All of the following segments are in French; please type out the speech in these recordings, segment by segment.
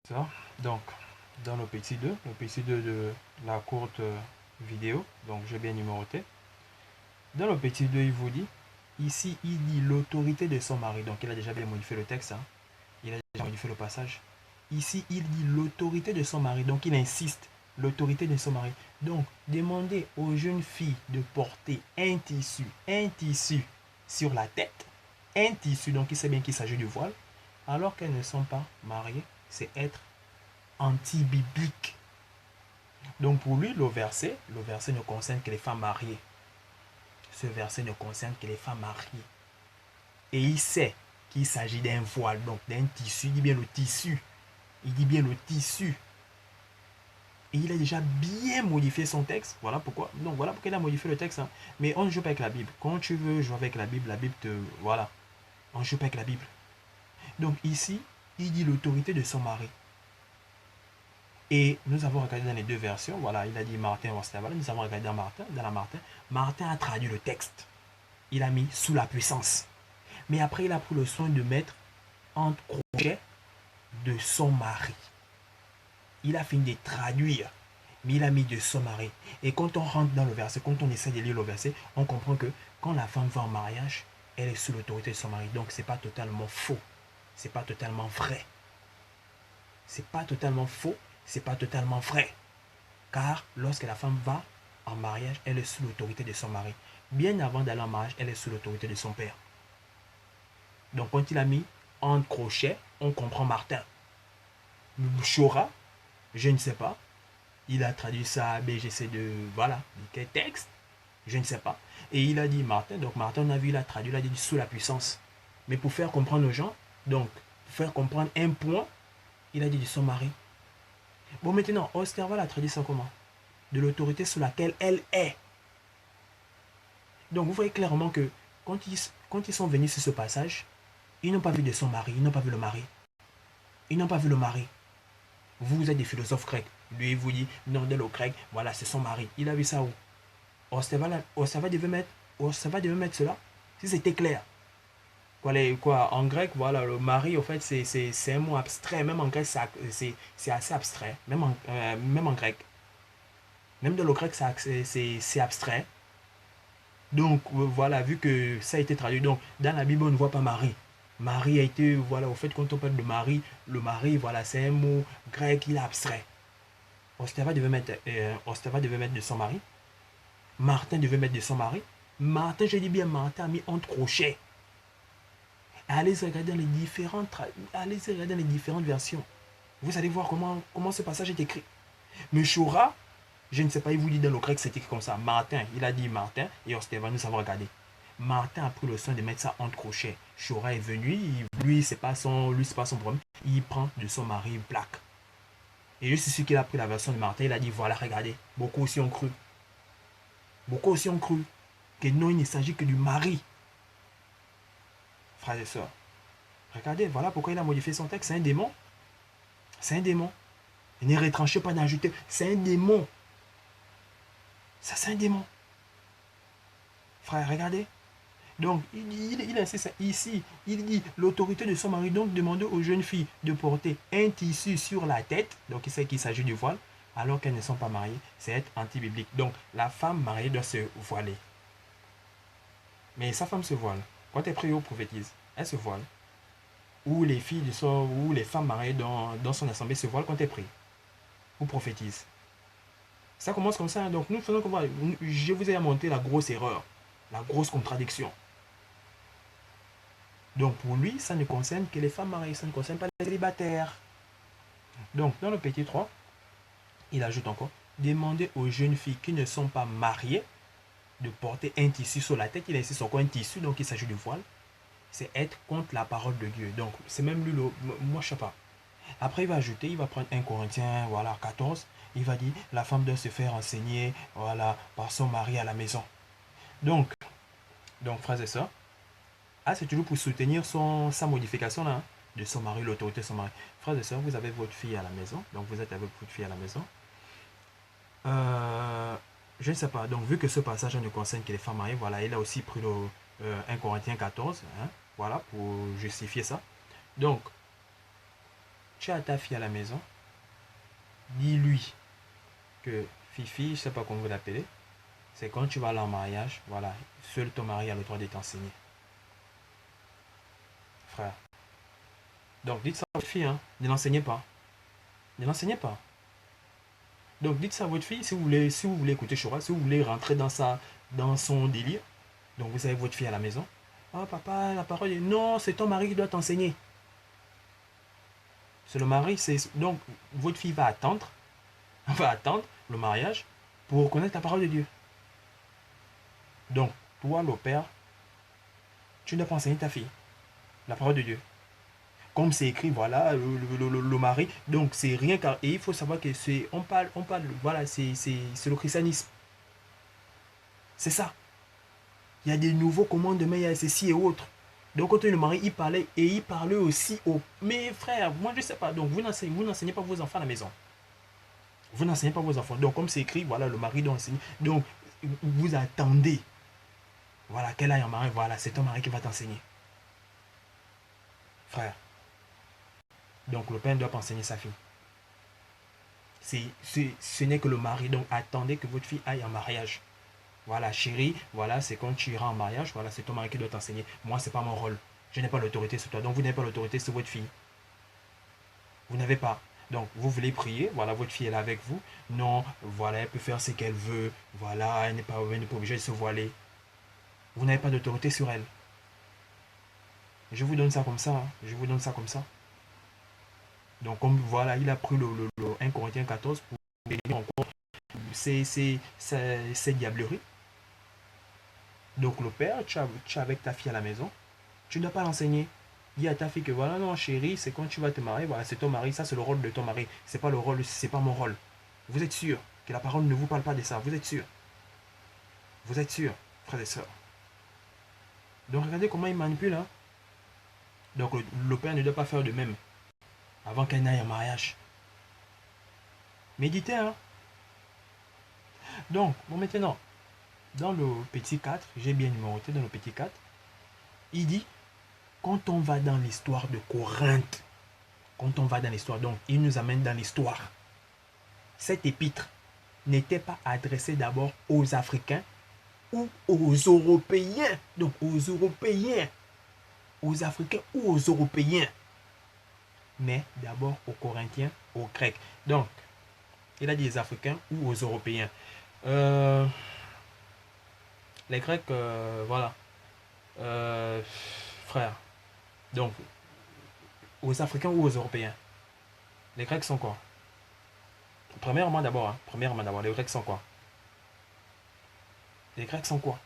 Ça. Donc, dans le petit 2 de la courte vidéo, donc j'ai bien numéroté. Dans le petit 2, il vous dit, ici, il dit l'autorité de son mari. Donc, il a déjà bien modifié le texte. Hein. Il a déjà modifié le passage. Ici, il dit l'autorité de son mari. Donc, il insiste, l'autorité de son mari. Donc, demandez aux jeunes filles de porter un tissu sur la tête. Un tissu, donc il sait bien qu'il s'agit du voile. Alors qu'elles ne sont pas mariées, c'est être anti-biblique. Donc pour lui, le verset ne concerne que les femmes mariées. Ce verset ne concerne que les femmes mariées. Et il sait qu'il s'agit d'un voile, donc d'un tissu. Il dit bien le tissu. Il dit bien le tissu. Et il a déjà bien modifié son texte. Voilà pourquoi. Donc voilà pourquoi il a modifié le texte. Hein. Mais on ne joue pas avec la Bible. Quand tu veux jouer avec la Bible te... Voilà. On ne joue pas avec la Bible. Donc ici, il dit l'autorité de son mari. Et nous avons regardé dans les deux versions. Voilà, il a dit Martin Ostaval. Nous avons regardé dans la Martin. Martin a traduit le texte. Il a mis sous la puissance. Mais après, il a pris le soin de mettre entre crochets de son mari. Il a fini de traduire, mais il a mis de son mari. Et quand on rentre dans le verset, quand on essaie de lire le verset, on comprend que quand la femme va en mariage, elle est sous l'autorité de son mari. Donc, c'est pas totalement faux. C'est pas totalement vrai. C'est pas totalement faux. C'est pas totalement vrai. Car lorsque la femme va en mariage, elle est sous l'autorité de son mari. Bien avant d'aller en mariage, elle est sous l'autorité de son père. Donc quand il a mis entre crochets, on comprend Martin. Chora, je ne sais pas. Il a traduit ça BGC de, voilà, quel texte, je ne sais pas. Et il a dit Martin, donc Martin, on a vu, il a traduit, il a dit sous la puissance. Mais pour faire comprendre aux gens, donc, pour faire comprendre un point, il a dit de son mari. Bon, maintenant, Osterval a traduit ça comment? De l'autorité sous laquelle elle est. Donc, vous voyez clairement que quand ils sont venus sur ce passage, ils n'ont pas vu de son mari, ils n'ont pas vu le mari. Ils n'ont pas vu le mari. Vous êtes des philosophes grecs. Lui, il vous dit, non, de le grec, voilà, c'est son mari. Il a vu ça où? Ostava devait mettre cela. Si c'était clair. Quoi, en grec, voilà, le mari, en fait, c'est un mot abstrait. Même en grec, c'est assez abstrait. Même en grec. Même dans le grec, c'est abstrait. Donc, voilà, vu que ça a été traduit. Donc, dans la Bible, on ne voit pas Marie. Marie a été, voilà, au fait, quand on parle de Marie, le mari, voilà, c'est un mot grec, il est abstrait. Ostava devait mettre de son mari. Martin devait mettre de son mari. Martin, je dis bien Martin, a mis entre crochets. Allez regarder dans les différentes versions. Vous allez voir comment ce passage est écrit. Mais Shora, je ne sais pas, il vous dit dans le grec, c'est écrit comme ça. Martin, il a dit Martin, et Osteva, nous avons regardé. Martin a pris le soin de mettre ça entre crochets. Shora est venu, lui, c'est pas son problème. Il prend de son mari une plaque. Et je suis sûr qu'il a pris la version de Martin, il a dit, voilà, regardez. Beaucoup aussi ont cru. Beaucoup aussi ont cru que non, il ne s'agit que du mari. Frères et sœurs. Regardez, voilà pourquoi il a modifié son texte. C'est un démon. C'est un démon. Il n'est retranché pas d'ajouter. C'est un démon. Ça, c'est un démon. Frère, regardez. Donc, il insiste ici. Il dit l'autorité de son mari. Donc, demandez aux jeunes filles de porter un tissu sur la tête. Donc, il sait qu'il s'agit du voile. Alors qu'elles ne sont pas mariées. C'est être anti-biblique. Donc, la femme mariée doit se voiler. Mais sa femme se voile. Quand elle prie ou prophétise, elle se voile. Ou les filles ou les femmes mariées dans son assemblée se voilent quand elles prient ou prophétisent. Ça commence comme ça. Donc nous faisons comment? Je vous ai montré la grosse erreur, la grosse contradiction. Donc pour lui, ça ne concerne que les femmes mariées, ça ne concerne pas les célibataires. Donc dans le petit 3, il ajoute encore, demandez aux jeunes filles qui ne sont pas mariées de porter un tissu sur la tête. Il a ici encore un tissu, donc il s'agit du voile. C'est être contre la parole de Dieu. Donc c'est même lui, moi je sais pas. Après, il va ajouter, il va prendre 1 Corinthiens, voilà, 14. Il va dire, la femme doit se faire enseigner, voilà, par son mari à la maison. Donc frères et sœurs, c'est toujours pour soutenir sa modification là, de son mari, l'autorité de son mari. Frères et sœurs, vous avez votre fille à la maison, donc vous êtes avec votre fille à la maison. Je ne sais pas, donc vu que ce passage ne concerne que les femmes mariées, voilà, il a aussi pris le 1 Corinthiens 14, hein, voilà, pour justifier ça. Donc, tu as ta fille à la maison, dis-lui que Fifi, je sais pas comment vous l'appelez, c'est quand tu vas aller en mariage, voilà, seul ton mari a le droit de t'enseigner. Frère. Donc dites ça à votre fille, hein. Ne l'enseignez pas. Ne l'enseignez pas. Donc dites ça à votre fille si vous voulez écouter Chora, si vous voulez rentrer dans son délire. Donc vous avez votre fille à la maison. Oh papa, la parole est non, c'est ton mari qui doit t'enseigner. C'est le mari, c'est donc votre fille va attendre le mariage pour connaître la parole de Dieu. Donc toi le père, tu ne dois pas enseigner ta fille la parole de Dieu. Comme c'est écrit, voilà, le mari. Donc c'est rien car et il faut savoir que c'est on parle, voilà, c'est le christianisme. C'est ça. Il y a des nouveaux commandements, il y a ceci et autres. Donc quand le mari, il parlait aussi au... Mais frère, moi je sais pas. Donc vous n'enseignez pas vos enfants à la maison. Vous n'enseignez pas vos enfants. Donc comme c'est écrit, voilà, le mari doit enseigner. Donc vous attendez. Voilà, qu'elle aille en mari, voilà, c'est ton mari qui va t'enseigner. Frère. Donc le père ne doit pas enseigner sa fille. Ce n'est que le mari. Donc attendez que votre fille aille en mariage. Voilà, chérie, voilà, c'est quand tu iras en mariage, voilà, c'est ton mari qui doit t'enseigner. Moi, c'est pas mon rôle. Je n'ai pas l'autorité sur toi. Donc, vous n'avez pas l'autorité sur votre fille. Vous n'avez pas. Donc, vous voulez prier, voilà, votre fille est là avec vous. Non, voilà, elle peut faire ce qu'elle veut. Voilà, elle n'est pas obligée de se voiler. Vous n'avez pas d'autorité sur elle. Je vous donne ça comme ça. Hein. Je vous donne ça comme ça. Donc, comme voilà, il a pris le 1 Corinthiens 14 pour dire encore ces diableries. Donc le père, tu es avec ta fille à la maison, tu ne dois pas l'enseigner. Dis à ta fille que voilà, non chérie, c'est quand tu vas te marier, voilà, c'est ton mari, ça c'est le rôle de ton mari. C'est pas le rôle, c'est pas mon rôle. Vous êtes sûr que la parole ne vous parle pas de ça, vous êtes sûr. Vous êtes sûr, frères et sœurs. Donc regardez comment il manipule. Hein? Donc le père ne doit pas faire de même avant qu'elle n'aille en mariage. Méditez, hein. Donc, bon maintenant, dans le petit 4, j'ai bien numéroté dans le petit 4, il dit quand on va dans l'histoire de Corinthe, quand on va dans l'histoire, donc il nous amène dans l'histoire. Cette épître n'était pas adressée d'abord aux Africains ou aux Européens. Donc aux Européens, aux Africains ou aux Européens. Mais d'abord aux Corinthiens, aux Grecs. Donc, il a dit les Africains ou aux Européens. Les Grecs, voilà. Frère. Donc, aux Africains ou aux Européens. Les Grecs sont quoi? Premièrement d'abord, les Grecs sont quoi? Les Grecs sont quoi?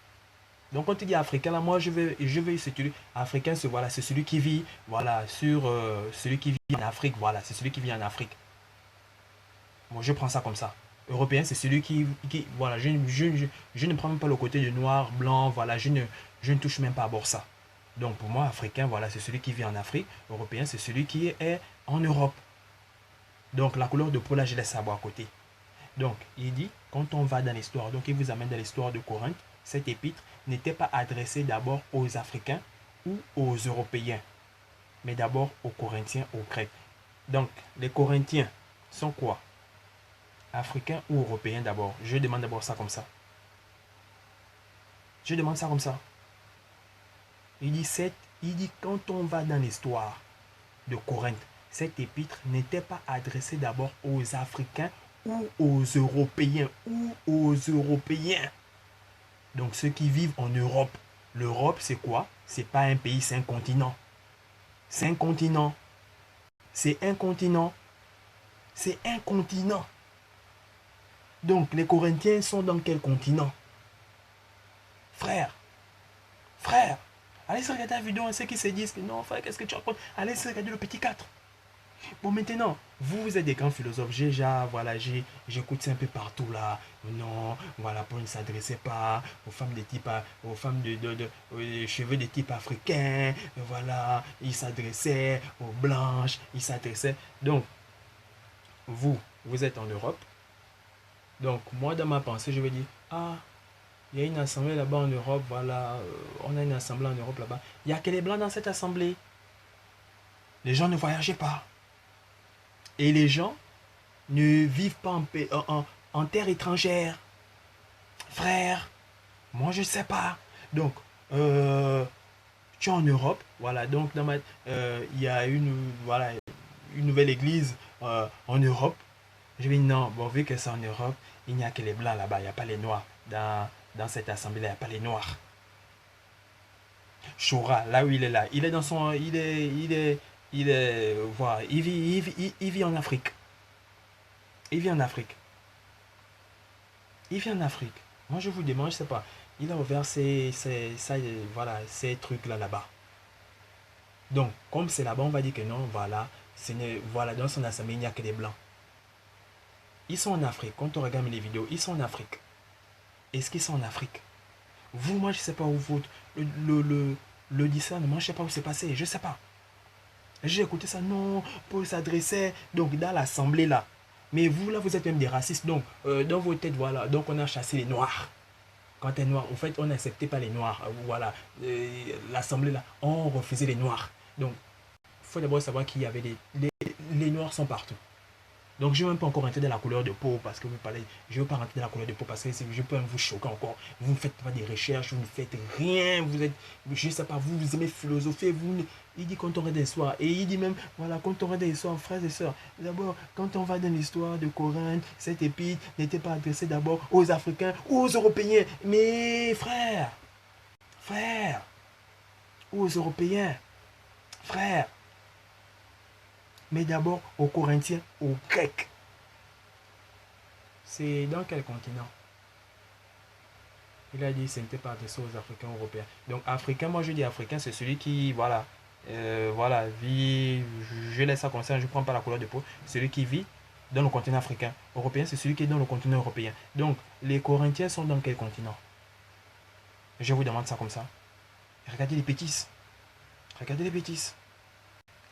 Donc quand tu dis africain, là, moi je vais étudier. Africain, c'est voilà, c'est celui qui vit, voilà, celui qui vit en Afrique, voilà, c'est celui qui vit en Afrique. Moi je prends ça comme ça. Européen, c'est celui voilà, je ne prends même pas le côté de noir, blanc, voilà, je ne touche même pas à bord ça. Donc pour moi, africain, voilà, c'est celui qui vit en Afrique. Européen, c'est celui qui est en Europe. Donc la couleur de peau, là, je laisse savoir à côté. Donc, il dit, quand on va dans l'histoire, donc il vous amène dans l'histoire de Corinthe, cette épître n'était pas adressée d'abord aux Africains ou aux Européens, mais d'abord aux Corinthiens, aux Grecs. Donc, les Corinthiens sont quoi? Africains ou Européens d'abord? Je demande d'abord ça comme ça. Je demande ça comme ça. Il dit, quand on va dans l'histoire de Corinthe, cette épître n'était pas adressée d'abord aux Africains ou aux Européens, Donc ceux qui vivent en Europe. L'Europe, c'est quoi? C'est pas un pays, c'est un continent. C'est un continent. C'est un continent. C'est un continent. Donc les Corinthiens sont dans quel continent? Frère. Allez se regarder la vidéo, ceux qui se disent que non, frère, qu'est-ce que tu racontes? Allez se regarder le petit 4. Bon, maintenant, vous êtes des grands philosophes. Voilà, j'écoute ça un peu partout là. Non, voilà, Paul ne s'adressait pas aux femmes de type, aux femmes de cheveux de type africain. Voilà, il s'adressait aux blanches, il s'adressait. Donc, vous êtes en Europe. Donc, moi, dans ma pensée, je vais dire, ah, il y a une assemblée là-bas en Europe, voilà, on a une assemblée en Europe là-bas. Il n'y a que les blancs dans cette assemblée. Les gens ne voyageaient pas. Et les gens ne vivent pas en terre étrangère. Frère, moi je sais pas. Donc, tu es en Europe, voilà. Donc, il y a une nouvelle église en Europe. Je dis non, bon, vu que c'est en Europe, il n'y a que les blancs là-bas, il n'y a pas les noirs. Dans cette assemblée-là, il n'y a pas les noirs. Shura, là où il est là, il est dans son. Voilà, il vit en Afrique. Il vit en Afrique. Il vit en Afrique. Moi, je vous demande, je sais pas. Il a ouvert voilà, ces trucs-là là-bas. Donc, comme c'est là-bas, on va dire que non, voilà. Voilà, dans son assemblée, il n'y a que des blancs. Ils sont en Afrique. Quand on regarde les vidéos, ils sont en Afrique. Est-ce qu'ils sont en Afrique? Vous, moi, je sais pas où vous. Le discernement, je sais pas où c'est passé. Je sais pas. J'ai écouté ça, non, Paul s'adressait donc dans l'assemblée là. Mais vous là, vous êtes même des racistes. Donc, dans vos têtes, voilà. Donc, on a chassé les noirs. Quand t'es noir, en fait, on n'acceptait pas les noirs. Voilà. L'assemblée là, on refusait les noirs. Donc, il faut d'abord savoir qu'il y avait les noirs sont partout. Donc, je ne vais même pas encore rentrer dans la couleur de peau parce que vous parlez. Je ne veux pas rentrer dans la couleur de peau parce que je peux même vous choquer encore. Vous ne faites pas des recherches, vous ne faites rien. Vous êtes, je ne sais pas, vous aimez philosopher. Il dit quand on regarde l'histoire. Et il dit même, voilà, quand on regarde l'histoire, frères et sœurs. D'abord, quand on va dans l'histoire de Corinthe, cette épître n'était pas adressée d'abord aux Africains ou aux Européens. Mais frère, ou aux Européens, frère. Mais d'abord aux Corinthiens, aux Grecs. C'est dans quel continent? Il a dit que ce n'était pas adressé aux Africains européens. Donc Africain, moi je dis Africain, c'est celui qui, voilà, voilà, vit, je laisse ça comme ça, je ne prends pas la couleur de peau, celui qui vit dans le continent africain. Européen, c'est celui qui est dans le continent européen. Donc les Corinthiens sont dans quel continent? Je vous demande ça comme ça. Regardez les bêtises. Regardez les bêtises.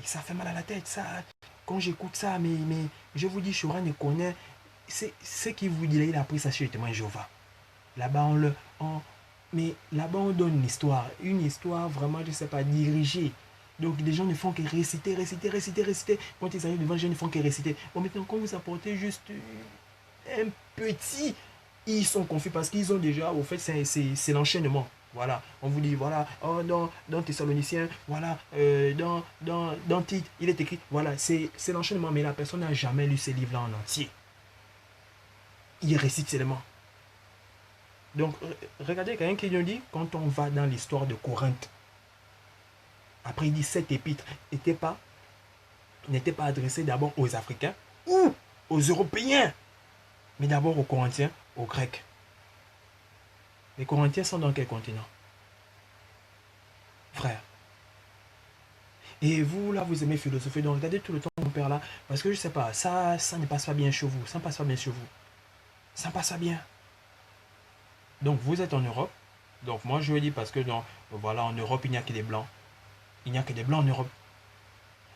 Et ça fait mal à la tête, ça. Quand j'écoute ça, mais je vous dis, Choran ne connaît. C'est ce qui vous dit là, il a pris ça chez le témoin Jéhovah. Là-bas, mais là-bas, on donne une histoire vraiment, je ne sais pas, dirigée. Donc, les gens ne font que réciter, réciter, réciter, réciter. Quand ils arrivent devant les gens, ils ne font que réciter. Bon, maintenant, quand vous apportez juste un petit, ils sont confus parce qu'ils ont déjà, au fait, c'est l'enchaînement. Voilà, on vous dit, voilà, oh, dans Thessaloniciens, voilà, dans Tite, il est écrit, voilà, c'est l'enchaînement, mais la personne n'a jamais lu ces livres-là en entier. Il récite seulement. Donc, regardez, quelqu'un qui nous dit, quand on va dans l'histoire de Corinthe, après il dit, cette épître n'était pas adressée d'abord aux Africains ou aux Européens, mais d'abord aux Corinthiens, aux Grecs. Les Corinthiens sont dans quel continent? Frère. Et vous, là, vous aimez philosopher, donc regardez tout le temps mon père là, parce que je sais pas, ça ne passe pas bien chez vous, ça ne passe pas bien chez vous. Ça ne passe pas bien. Donc, vous êtes en Europe. Donc, moi, je le dis parce que, voilà, en Europe, il n'y a que des Blancs. Il n'y a que des Blancs en Europe.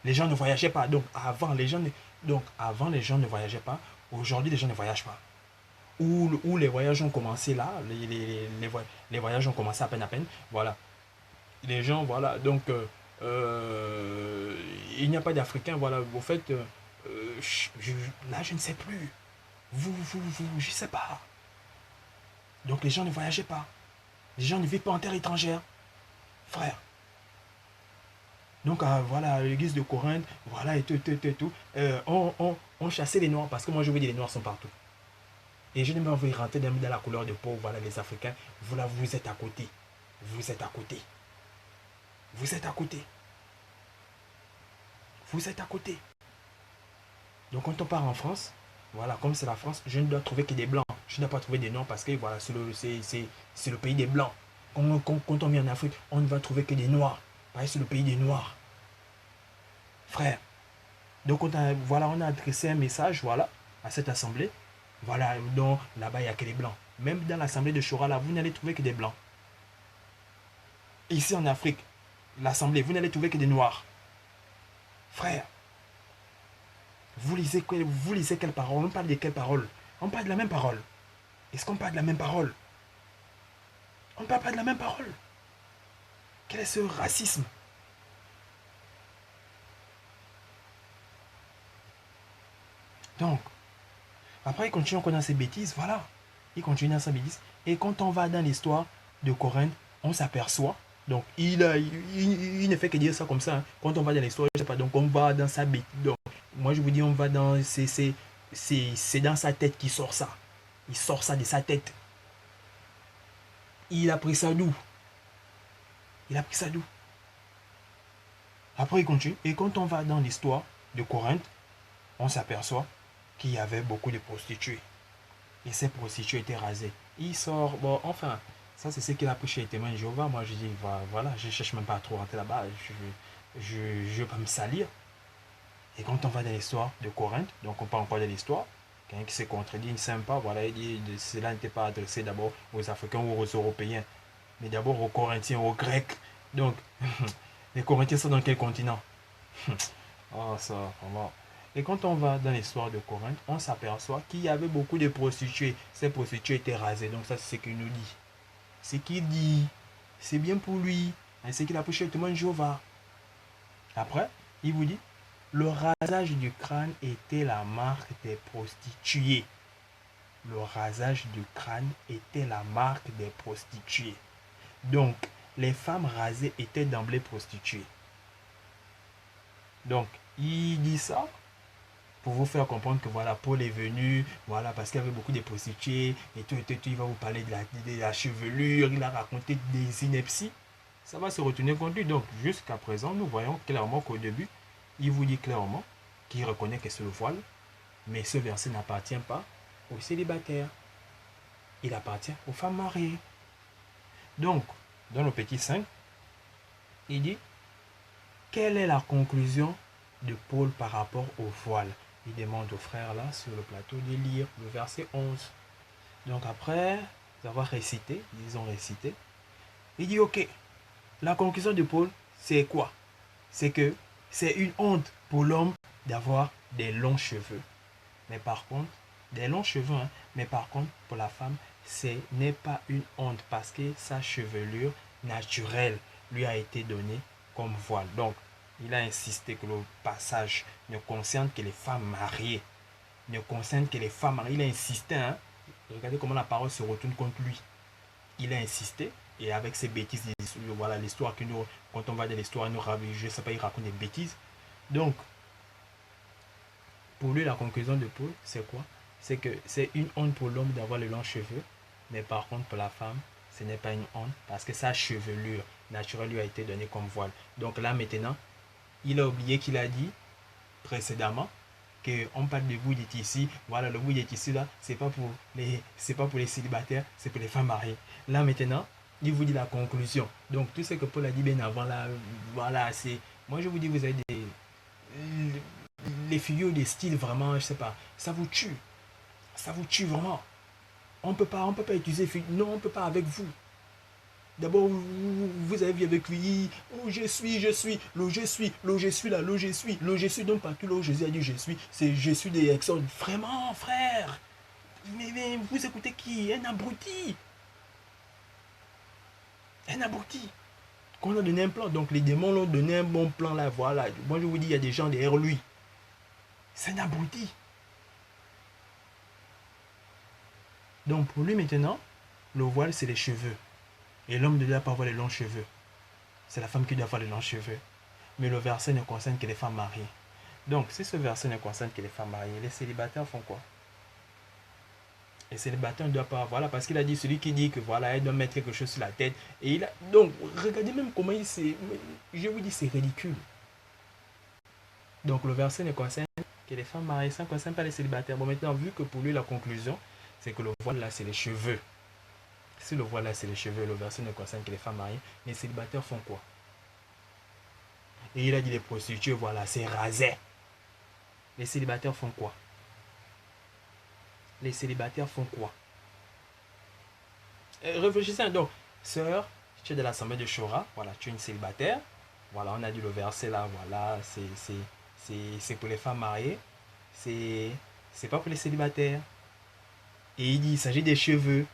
Les gens ne voyageaient pas. Donc, avant, les gens ne voyageaient pas. Aujourd'hui, les gens ne voyagent pas. Où les voyages ont commencé là, les voyages ont commencé à peine. Voilà. Les gens, voilà. Donc, il n'y a pas d'Africains. Voilà. Au fait, là, je ne sais plus. Je ne sais pas. Donc, les gens ne voyageaient pas. Les gens ne vivent pas en terre étrangère. Frère. Donc, voilà, l'église de Corinthe, voilà, et tout. On chassait les Noirs, parce que moi, je vous dis, les Noirs sont partout. Et je ne vais pas vous rentrer dans la couleur de peau, voilà, les Africains. Voilà, vous êtes à côté. Vous êtes à côté. Vous êtes à côté. Vous êtes à côté. Donc, quand on part en France, voilà, comme c'est la France, je ne dois trouver que des Blancs. Je ne dois pas trouver des Noirs, parce que, voilà, c'est le pays des Blancs. Quand on vient en Afrique, on ne va trouver que des Noirs. Parce que c'est le pays des Noirs. Frère. Donc voilà, on a adressé un message, voilà, à cette assemblée. Voilà, donc là-bas, il n'y a que des blancs. Même dans l'assemblée de Chora, là, vous n'allez trouver que des blancs. Ici en Afrique, l'assemblée, vous n'allez trouver que des noirs. Frère, vous lisez quelle parole? On parle de quelle parole? On parle de la même parole. Est-ce qu'on parle de la même parole? On ne parle pas de la même parole. Quel est ce racisme? Donc, après, il continue encore dans ses bêtises, voilà. Il continue dans sa bêtise. Et quand on va dans l'histoire de Corinthe, on s'aperçoit. Donc, il ne fait que dire ça comme ça, hein. Quand on va dans l'histoire, je sais pas, donc on va dans sa bêtise. Donc, moi, je vous dis, on va dans. C'est dans sa tête qu'il sort ça. Il sort ça de sa tête. Il a pris ça d'où? Il a pris ça d'où? Après, il continue. Et quand on va dans l'histoire de Corinthe, on s'aperçoit qu'il y avait beaucoup de prostituées. Et ces prostituées étaient rasées. Il sort, bon, enfin, ça c'est ce qu'il a pris chez les témoins de Jéhovah. Moi, je dis, voilà, je ne cherche même pas à trop rentrer là-bas. Je ne veux pas me salir. Et quand on va dans l'histoire de Corinthe, donc on parle encore de l'histoire, quelqu'un qui s'est contredit, il ne s'aime pas, voilà, il dit, cela n'était pas adressé d'abord aux Africains ou aux Européens, mais d'abord aux Corinthiens, aux Grecs. Donc, les Corinthiens sont dans quel continent? Ah, ça, vraiment. Et quand on va dans l'histoire de Corinthe, on s'aperçoit qu'il y avait beaucoup de prostituées. Ces prostituées étaient rasées. Donc ça, c'est ce qu'il nous dit. Ce qu'il dit, c'est bien pour lui. Et c'est qu'il a prêché le témoin de Jéhovah. Après, il vous dit, le rasage du crâne était la marque des prostituées. Le rasage du crâne était la marque des prostituées. Donc, les femmes rasées étaient d'emblée prostituées. Donc, il dit ça pour vous faire comprendre que voilà, Paul est venu, voilà, parce qu'il y avait beaucoup de prostituées, et tout, il va vous parler de la chevelure, il a raconté des inepties, ça va se retourner contre lui. Donc, jusqu'à présent, nous voyons clairement qu'au début, il vous dit clairement qu'il reconnaît que c'est le voile, mais ce verset n'appartient pas aux célibataires, il appartient aux femmes mariées. Donc, dans le petit 5, il dit, quelle est la conclusion de Paul par rapport au voile? Il demande aux frères là sur le plateau de lire le verset 11. Donc après avoir récité, ils ont récité, il dit ok, la conclusion de Paul c'est quoi? C'est que c'est une honte pour l'homme d'avoir des longs cheveux. Mais par contre, des longs cheveux, hein, mais par contre pour la femme, ce n'est pas une honte parce que sa chevelure naturelle lui a été donnée comme voile. Donc il a insisté que le passage ne concerne que les femmes mariées. Ne concerne que les femmes mariées. Il a insisté. Hein? Regardez comment la parole se retourne contre lui. Il a insisté. Et avec ses bêtises, voilà l'histoire que nous, quand on va de l'histoire, nous, je ne sais pas, il raconte des bêtises. Donc, pour lui, la conclusion de Paul, c'est quoi? C'est que c'est une honte pour l'homme d'avoir les longs cheveux. Mais par contre, pour la femme, ce n'est pas une honte parce que sa chevelure naturelle lui a été donnée comme voile. Donc là, maintenant, il a oublié qu'il a dit précédemment qu'on parle de bout de tissu. Voilà, le bout de tissu là, c'est pas pour les célibataires, c'est pour les femmes mariées. Là maintenant, il vous dit la conclusion. Donc tout ce que Paul a dit bien avant là, voilà, c'est. Moi je vous dis, vous avez les figures des styles vraiment, je sais pas, ça vous tue. Ça vous tue vraiment. On peut pas utiliser. Non, on peut pas avec vous. D'abord, vous avez vu avec lui, oh, je suis, là, je suis, donc partout là où Jésus a dit je suis, c'est je suis des exodes. Vraiment, frère, mais vous écoutez qui? Un abruti. Un abruti. Qu'on a donné un plan, donc les démons l'ont donné un bon plan là, voilà. Moi je vous dis, il y a des gens derrière lui. C'est un abruti. Donc pour lui maintenant, le voile c'est les cheveux. Et l'homme ne doit pas avoir les longs cheveux. C'est la femme qui doit avoir les longs cheveux. Mais le verset ne concerne que les femmes mariées. Donc, si ce verset ne concerne que les femmes mariées, les célibataires font quoi? Les célibataires ne doivent pas... Voilà, parce qu'il a dit, celui qui dit que voilà, elle doit mettre quelque chose sur la tête. Et il a... Donc, regardez même comment il s'est... Je vous dis, c'est ridicule. Donc, le verset ne concerne que les femmes mariées, ça ne concerne pas les célibataires. Bon, maintenant, vu que pour lui, la conclusion, c'est que le voile là, c'est les cheveux. Si le voile là, c'est les cheveux, le verset ne concerne que les femmes mariées, les célibataires font quoi? Et il a dit les prostituées, voilà, c'est rasé. Les célibataires font quoi? Les célibataires font quoi? Réfléchissez donc. Sœur, tu es de l'assemblée de Shora, voilà, tu es une célibataire. Voilà, on a dit le verset là, voilà, c'est pour les femmes mariées. C'est pas pour les célibataires. Et il dit, il s'agit des cheveux.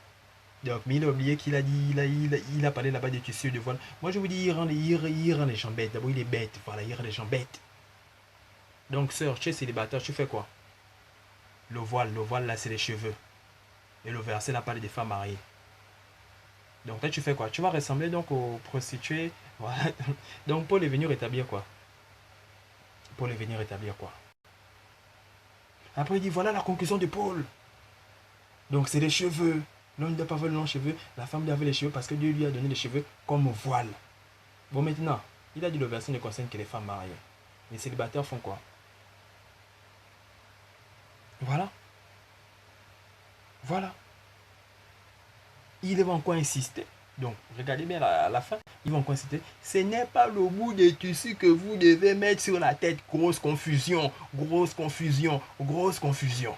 Donc, mais il a oublié qu'il a dit, il a parlé là-bas des tissus de voile. Moi, je vous dis, il rend les gens bêtes. D'abord, il est bête. Voilà, il rend les gens bêtes. Donc, sœur, tu es célibataire, tu fais quoi? Le voile là, c'est les cheveux. Et le verset là parle des femmes mariées. Donc toi, tu fais quoi? Tu vas ressembler donc aux prostituées. Voilà. Donc Paul est venu rétablir quoi? Paul est venu rétablir quoi? Après, il dit voilà la conclusion de Paul. Donc c'est les cheveux. L'homme ne doit pas avoir de longs cheveux. La femme doit avoir les cheveux parce que Dieu lui a donné les cheveux comme voile. Bon, maintenant, il a dit le verset ne concerne que les femmes mariées. Les célibataires font quoi? Voilà. Voilà. Il va encore insister. Donc, regardez bien à la fin. Ils vont encore insister. Ce n'est pas le bout des tissus que vous devez mettre sur la tête. Grosse confusion. Grosse confusion. Grosse confusion.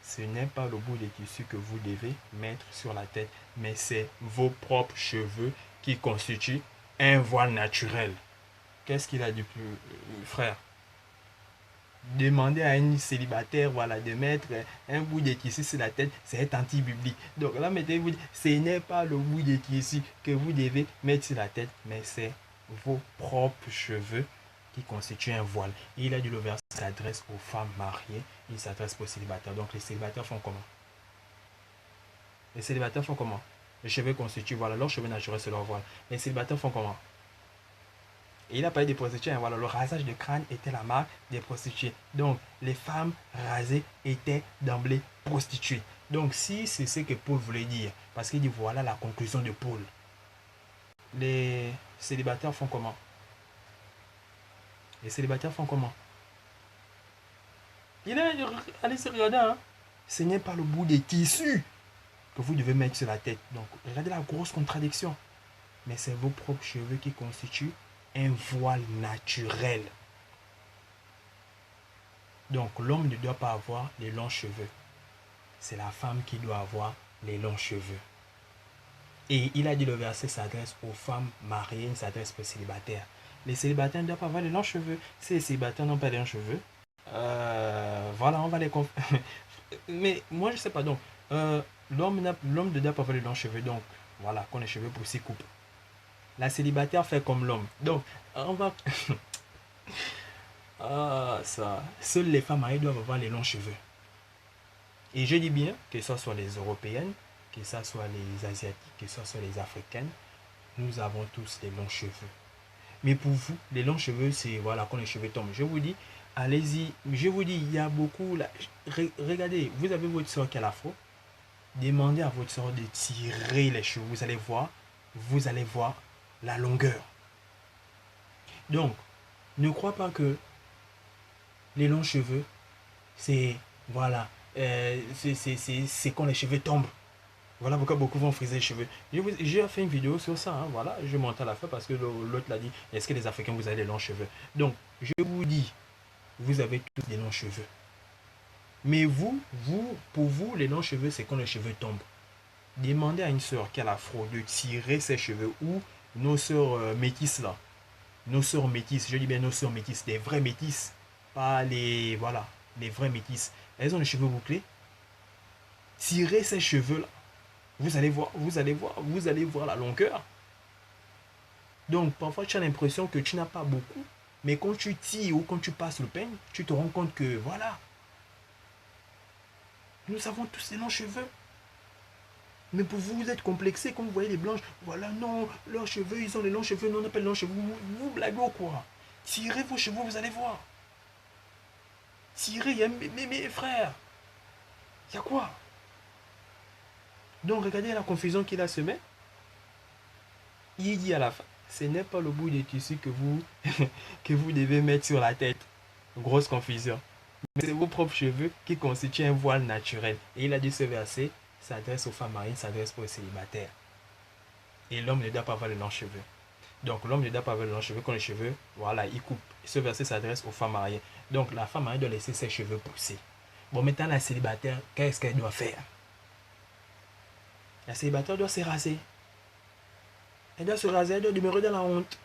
Ce n'est pas le bout des tissus que vous devez mettre sur la tête, mais c'est vos propres cheveux qui constituent un voile naturel. Qu'est-ce qu'il a dit plus, frère? Demander à une célibataire voilà, de mettre un bout de tissu sur la tête, c'est anti-biblique. Donc là, mettez-vous, ce n'est pas le bout de tissu que vous devez mettre sur la tête, mais c'est vos propres cheveux qui constituent un voile. Et il a dit le verset s'adresse aux femmes mariées, il s'adresse aux célibataires. Donc les célibataires font comment? Les célibataires font comment? Les cheveux constituent, voilà, leurs cheveux naturels, c'est leur voile. Les célibataires font comment? Et il a parlé des prostituées. Voilà, le rasage de crâne était la marque des prostituées. Donc, les femmes rasées étaient d'emblée prostituées. Donc, si c'est ce que Paul voulait dire, parce qu'il dit voilà la conclusion de Paul. Les célibataires font comment? Les célibataires font comment? Allez se regarder, hein. Ce n'est pas le bout des tissus que vous devez mettre sur la tête. Donc, regardez la grosse contradiction. Mais c'est vos propres cheveux qui constituent un voile naturel. Donc l'homme ne doit pas avoir les longs cheveux. C'est la femme qui doit avoir les longs cheveux. Et il a dit le verset s'adresse aux femmes mariées, il s'adresse aux célibataires. Les célibataires ne doivent pas avoir les longs cheveux. Si les célibataires n'ont pas les longs cheveux, voilà, on va les mais moi je sais pas donc. L'homme ne doit pas avoir les longs cheveux, donc voilà, qu'on les cheveux pour s'y couper. La célibataire fait comme l'homme. Donc, on va... ah, ça. Seules les femmes mariées doivent avoir les longs cheveux. Et je dis bien que ce soit les européennes, que ce soit les asiatiques, que ce soit les africaines, nous avons tous les longs cheveux. Mais pour vous, les longs cheveux, c'est voilà, quand les cheveux tombent. Je vous dis, allez-y. Je vous dis, il y a beaucoup... Là, regardez, vous avez votre soeur qui a l'afro. Demandez à votre soeur de tirer les cheveux. Vous allez voir la longueur. Donc, ne crois pas que les longs cheveux, c'est, voilà, c'est quand les cheveux tombent. Voilà pourquoi beaucoup vont friser les cheveux. J'ai fait une vidéo sur ça, hein, voilà, je monte à la fin parce que l'autre l'a dit, est-ce que les Africains, vous avez les longs cheveux? Donc, je vous dis, vous avez tous des longs cheveux. Mais pour vous, les longs cheveux, c'est quand les cheveux tombent. Demandez à une soeur qui a l'afro de tirer ses cheveux ou nos soeurs métisses là. Nos soeurs métisses, je dis bien nos soeurs métisses, des vrais métisses, pas les, voilà, les vrais métisses. Elles ont les cheveux bouclés. Tirez ces cheveux là. Vous allez voir la longueur. Donc parfois tu as l'impression que tu n'as pas beaucoup, mais quand tu tires ou quand tu passes le peigne, tu te rends compte que voilà. Nous avons tous ces longs cheveux. Mais pour vous, vous êtes complexé quand vous voyez les blanches. Voilà, non, leurs cheveux, ils ont les longs cheveux. Non, on appelle les longs cheveux. Vous blaguez ou quoi? Tirez vos cheveux, vous allez voir. Tirez, mes frères. Il y a quoi? Donc, regardez la confusion qu'il a semée. Il dit à la fin, ce n'est pas le bout des tissus que vous devez mettre sur la tête. Grosse confusion. Mais c'est vos propres cheveux qui constituent un voile naturel. Et il a dit ce verset s'adresse aux femmes mariées, s'adresse aux célibataires. Et l'homme ne doit pas avoir les longs cheveux. Donc l'homme ne doit pas avoir les longs cheveux. Quand les cheveux, voilà, il coupe. Ce verset s'adresse aux femmes mariées. Donc la femme mariée doit laisser ses cheveux pousser. Bon, maintenant la célibataire, qu'est-ce qu'elle doit faire? La célibataire doit se raser. Elle doit se raser, elle doit demeurer dans la honte.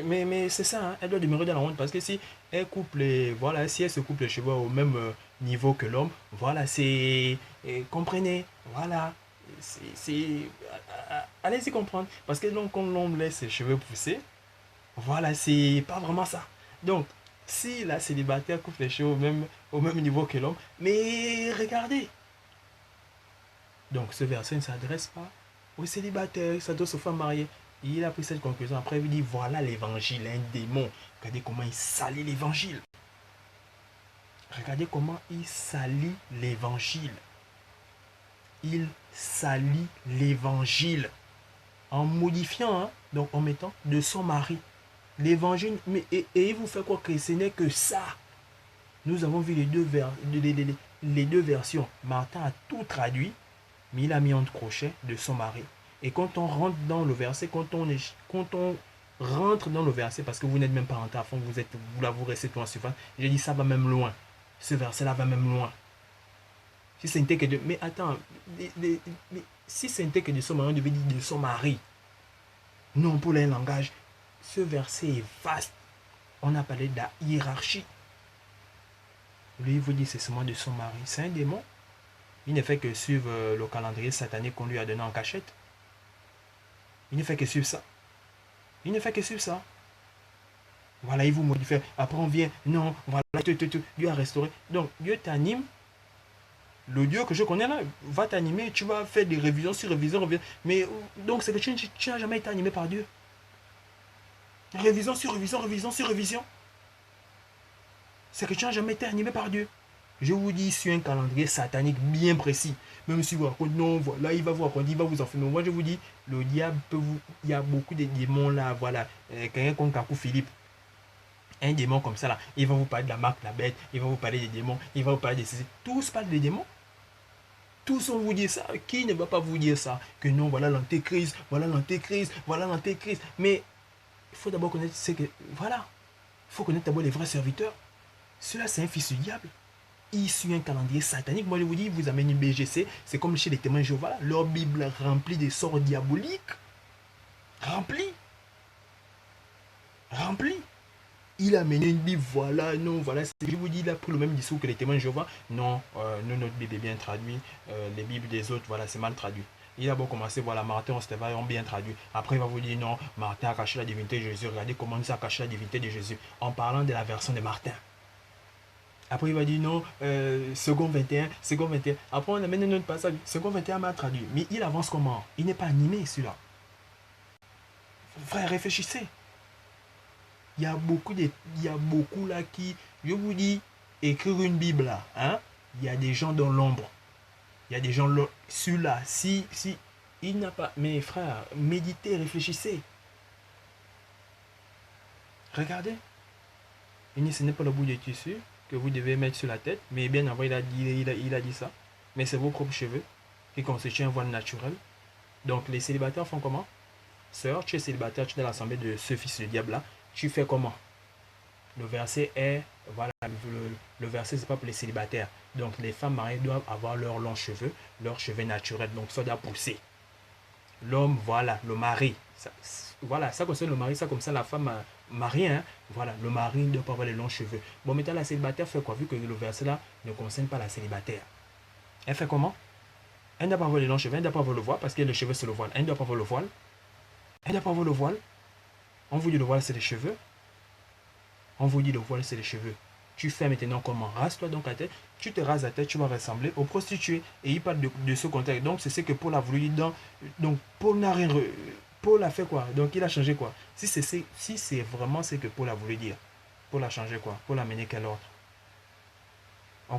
Mais c'est ça, hein, elle doit demeurer dans la honte parce que si elle coupe les, voilà, si elle se coupe les cheveux au même niveau que l'homme, voilà, c'est, comprenez, voilà, allez-y comprendre. Parce que donc, quand l'homme laisse ses cheveux pousser, voilà, c'est pas vraiment ça. Donc, Si la célibataire coupe les cheveux au même niveau que l'homme, mais regardez. Donc ce verset ne s'adresse pas aux célibataires, il s'adresse aux femmes mariées. Il a pris cette conclusion. Après, il dit voilà l'évangile, un démon. Regardez comment il salit l'évangile. Regardez comment il salit l'évangile. Il salit l'évangile en modifiant, hein, donc en mettant de son mari. L'évangile, et il vous fait quoi que ce n'est que ça. Nous avons vu les deux versions. Martin a tout traduit, mais il a mis entre crochets de son mari. Et quand on rentre dans le verset, quand on rentre dans le verset, parce que vous n'êtes même pas rentré à fond, vous restez tout en surface, j'ai dit ça va même loin. Ce verset-là va même loin. Si ce n'était que de... Mais attends, si ce n'était que de son mari, on devait dire de son mari. Non, pour les langages. Ce verset est vaste. On a parlé de la hiérarchie. Lui, il vous dit c'est seulement de son mari. C'est un démon. Il ne fait que suivre le calendrier satanique qu'on lui a donné en cachette. Il ne fait que suivre ça. Il ne fait que suivre ça. Voilà, il vous modifie. Après, on vient. Non, voilà, Dieu a restauré. Donc, Dieu t'anime. Le Dieu que je connais là va t'animer. Tu vas faire des révisions sur révisions. Mais donc, c'est que tu n'as jamais été animé par Dieu. Révision sur révision, révision sur révision. C'est que tu n'as jamais été animé par Dieu. Je vous dis sur un calendrier satanique bien précis. Même si vous racontez, non, voilà, il va vous raconter, il va vous enfermer. Moi, je vous dis, le diable peut vous... Il y a beaucoup de démons là, voilà. Quelqu'un comme Kakou Philippe. Un démon comme ça là, il va vous parler de la marque, la bête, il va vous parler des démons, il va vous parler de ceci. Tous parlent des démons. Tous vont vous dire ça. Qui ne va pas vous dire ça? Que non, voilà l'antéchrist, voilà l'antéchrist, voilà l'antéchrist. Mais il faut d'abord connaître ce que... Voilà. Il faut connaître d'abord les vrais serviteurs. Cela, c'est un fils du diable. Il suit un calendrier satanique. Moi, je vous dis, vous amène une BGC. C'est comme chez les témoins de Jéhovah. Leur Bible remplie de sorts diaboliques. Remplie. Remplie. Il a mené une Bible, voilà, non, voilà. Je vous dis, il a pris le même discours que les témoins de Jéhovah. Non, nous, notre Bible est bien traduite. Les Bibles des autres, voilà, c'est mal traduit. Il a beau commencer, voilà, Martin, Ostéva ont bien traduit. Après, il va vous dire, non, Martin a caché la divinité de Jésus. Regardez comment il a caché la divinité de Jésus. En parlant de la version de Martin. Après, il va dire, non, second 21, second 21. Après, on amène un autre passage. Second 21 m'a traduit. Mais il avance comment? Il n'est pas animé, celui-là. Frère, réfléchissez. Il y a beaucoup là qui, je vous dis, écrire une Bible là, hein, il y a des gens dans l'ombre. Il y a des gens celui-là, si, il n'a pas, mes frères, méditez, réfléchissez. Regardez. Ce n'est pas le bout du tissu que vous devez mettre sur la tête, mais bien avant, il a dit ça. Mais c'est vos propres cheveux qui constituent un voile naturel. Donc, les célibataires font comment? Sœur, tu es célibataire, tu es dans l'assemblée de ce fils du diable là. Tu fais comment? Le verset est, voilà, le verset c'est pas pour les célibataires. Donc les femmes mariées doivent avoir leurs longs cheveux naturels. Donc ça doit pousser. L'homme, voilà, le mari. Voilà, ça concerne le mari, ça comme ça la femme mariée, hein, voilà, le mari ne doit pas avoir les longs cheveux. Bon, maintenant la célibataire fait quoi? Vu que le verset là ne concerne pas la célibataire. Elle fait comment? Elle ne doit pas avoir les longs cheveux, elle ne doit pas avoir le voile, parce que le cheveu c'est le voile. Elle ne doit pas avoir le voile. Elle ne doit pas avoir le voile. On vous dit le voile c'est les cheveux. On vous dit le voile c'est les cheveux. Tu fais maintenant comment? Rase-toi donc la tête. Tu te rases la tête, tu vas ressembler aux prostituées. Et il parle de ce contexte. Donc c'est ce que Paul a voulu dire. Donc Paul n'a rien... Paul a fait quoi? Donc il a changé quoi? Si c'est vraiment ce que Paul a voulu dire, Paul a changé quoi? Paul a mené quel ordre? On